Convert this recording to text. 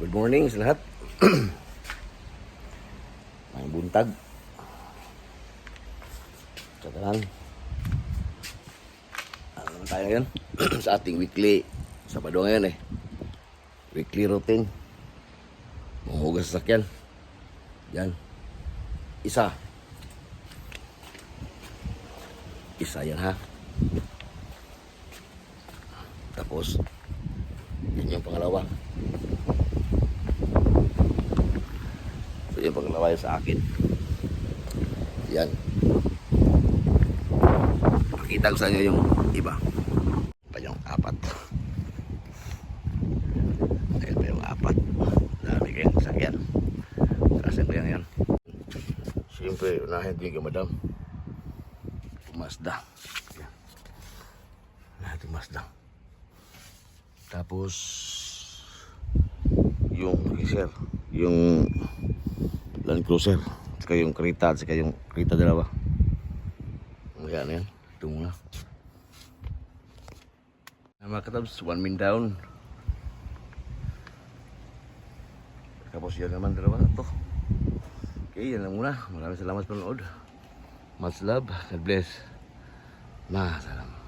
Good morning sa lahat. May buntag. Tatanan. Ano naman tayo ngayon? Sa ating weekly. Sabado ngayon eh. Weekly routine. Manghugas sa sakyan. Yan. Isa yan ha. Tapos yan yung pangalawa. Ito yung pangalawa sa akin. Yan. Pakita ko sa inyo yung iba. Pa yung apat. Ayan pa yung apat. Dami kayong sakyan. Kasin ko yan yan. Siyempre, unahin ko yung madam. Mazda. Lahat yung Mazda. Tapos yung Racer, yung Land Cruiser, saka yung Creta, saka yung Creta dalawa. Ayan na yan. Ito muna. Mga katabs, 1 min down. Tapos yan naman dalawa ito. Okay, yan lang muna. Maraming salamat sa panonood. Much love. God bless. Masalam.